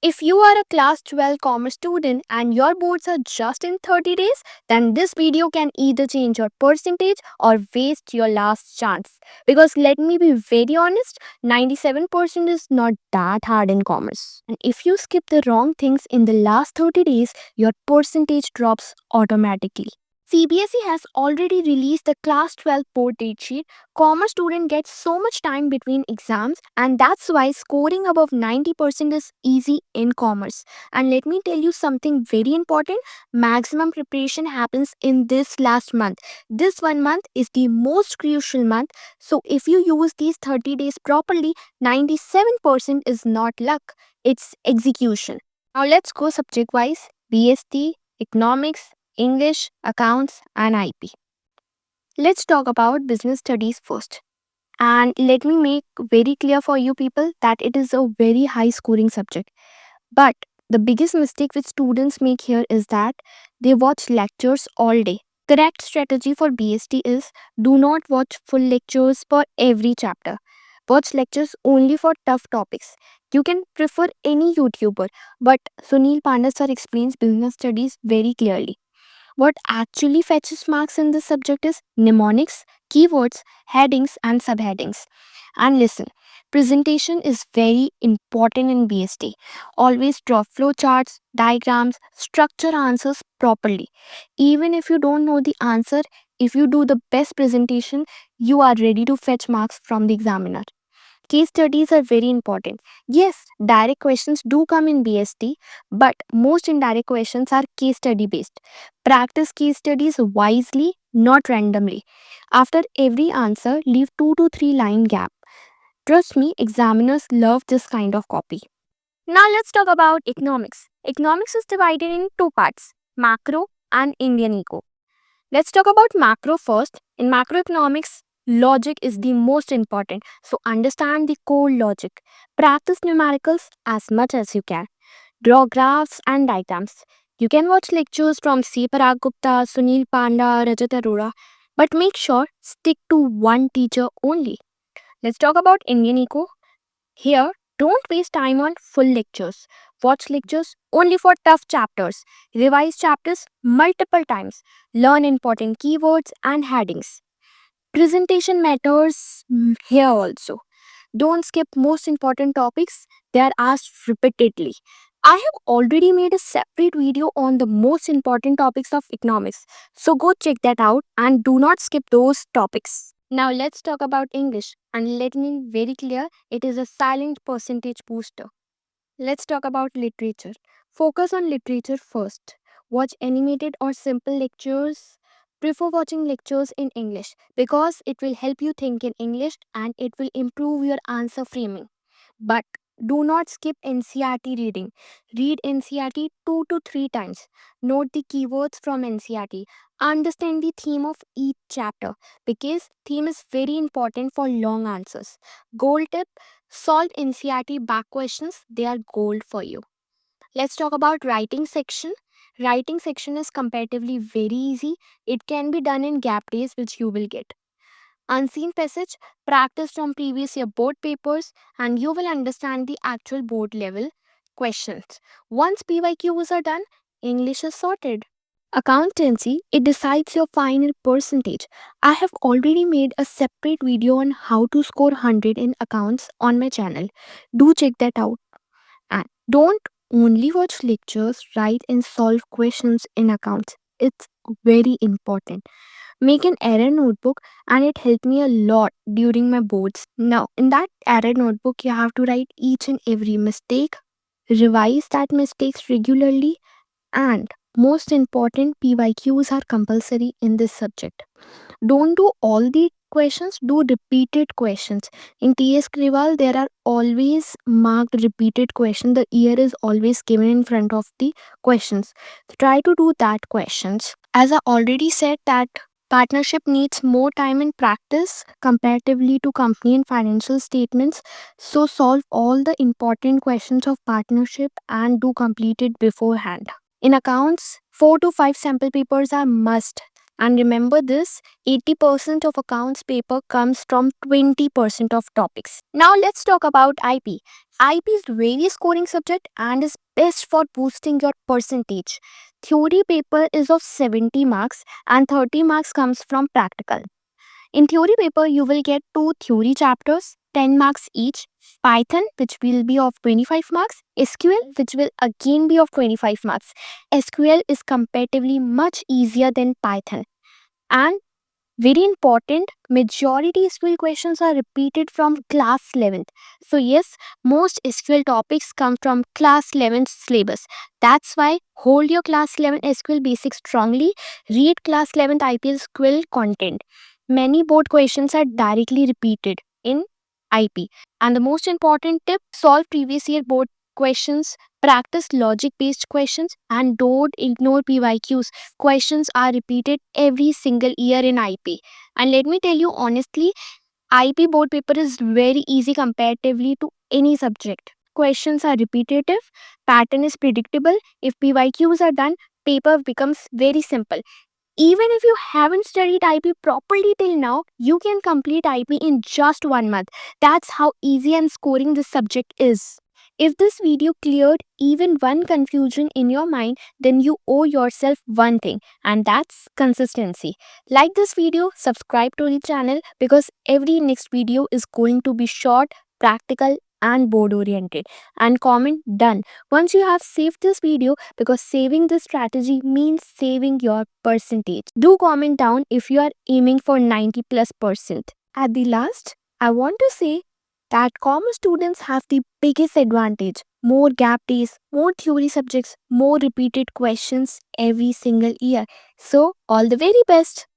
If you are a class 12 commerce student and your boards are just in 30 days, then this video can either change your percentage or waste your last chance. Because let me be very honest, 97% is not that hard in commerce. And if you skip the wrong things in the last 30 days, your percentage drops automatically. CBSE has already released the class 12 board date sheet. Commerce student gets so much time between exams, and that's why scoring above 90% is easy in commerce. And let me tell you something very important, maximum preparation happens in this last month. This 1 month is the most crucial month, so if you use these 30 days properly, 97% is not luck, it's execution. Now let's go subject wise. BST, economics, English, accounts, and IP. Let's talk about business studies first. And let me make very clear for you people that it is a very high scoring subject. But the biggest mistake which students make here is that they watch lectures all day. Correct strategy for BST is do not watch full lectures for every chapter. Watch lectures only for tough topics. You can prefer any YouTuber, but Sunil Panda sir explains business studies very clearly. What actually fetches marks in this subject is mnemonics, keywords, headings, and subheadings. And listen, presentation is very important in BST. Always draw flowcharts, diagrams, structure answers properly. Even if you don't know the answer, if you do the best presentation, you are ready to fetch marks from the examiner. Case studies are very important. Yes, direct questions do come in BST, but most indirect questions are case study based. Practice case studies wisely, not randomly. After every answer, leave 2 to 3 line gap. Trust me, examiners love this kind of copy. Now let's talk about economics. Economics is divided in two parts, macro and Indian eco. Let's talk about macro first. In macroeconomics, logic is the most important. So understand the core logic. Practice numericals as much as you can. Draw graphs and diagrams. You can watch lectures from C. Parag Gupta, Sunil Panda, Rajat Arora, but make sure stick to one teacher only. Let's talk about Indian Eco. Here, don't waste time on full lectures. Watch lectures only for tough chapters. Revise chapters multiple times. Learn important keywords and headings. Presentation matters here also. Don't skip most important topics, they are asked repeatedly. I have already made a separate video on the most important topics of economics. So go check that out and do not skip those topics. Now let's talk about English, and let me be very clear, it is a silent percentage booster. Let's talk about literature. Focus on literature first. Watch animated or simple lectures. Prefer watching lectures in English because it will help you think in English and it will improve your answer framing. But do not skip NCRT reading. Read NCRT 2 to 3 times. Note the keywords from NCRT. Understand the theme of each chapter because theme is very important for long answers. Goal tip, solve NCRT back questions. They are gold for you. Let's talk about writing section. Writing section is comparatively very easy. It can be done in gap days which you will get. Unseen passage, practice from previous year board papers, and you will understand the actual board level questions. Once PYQs are done, English is sorted. Accountancy, it decides your final percentage. I have already made a separate video on how to score 100 in accounts on my channel. Do check that out. And don't only watch lectures, write and solve questions in accounts. It's very important. Make an error notebook, and it helped me a lot during my boards. Now, in that error notebook, you have to write each and every mistake, revise that mistakes regularly, and most important, PYQs are compulsory in this subject. Don't do all the questions, do repeated questions. In TS Krival, there are always marked repeated questions. The year is always given in front of the questions. Try to do that questions. As I already said that partnership needs more time in practice comparatively to company and financial statements. So solve all the important questions of partnership and do complete it beforehand. In accounts, 4 to 5 sample papers are must, And remember this, 80% of accounts paper comes from 20% of topics. Now let's talk about IP. IP is very scoring subject and is best for boosting your percentage. Theory paper is of 70 marks and 30 marks comes from practical. In theory paper, you will get two theory chapters, 10 marks each. Python, which will be of 25 marks. SQL, which will again be of 25 marks. SQL is comparatively much easier than Python. And very important, majority SQL questions are repeated from class 11th. So yes, most SQL topics come from class 11th syllabus. That's why hold your class 11 SQL basics strongly. Read class 11th IPL SQL content. Many board questions are directly repeated in IP. And the most important tip, solve previous year board questions, practice logic based questions, and don't ignore PYQs. Questions are repeated every single year in IP. And let me tell you honestly, IP board paper is very easy comparatively to any subject. Questions are repetitive, pattern is predictable. If PYQs are done, paper becomes very simple. Even if you haven't studied IP properly till now, you can complete IP in just 1 month. That's how easy and scoring this subject is. If this video cleared even one confusion in your mind, then you owe yourself one thing, and that's consistency. Like this video, subscribe to the channel because every next video is going to be short, practical, and board oriented. And comment done once you have saved this video, because saving this strategy means saving your percentage. Do comment down if you are aiming for 90+%. At the last, I want to say that commerce students have the biggest advantage: more gap days, more theory subjects, more repeated questions every single year. So, all the very best.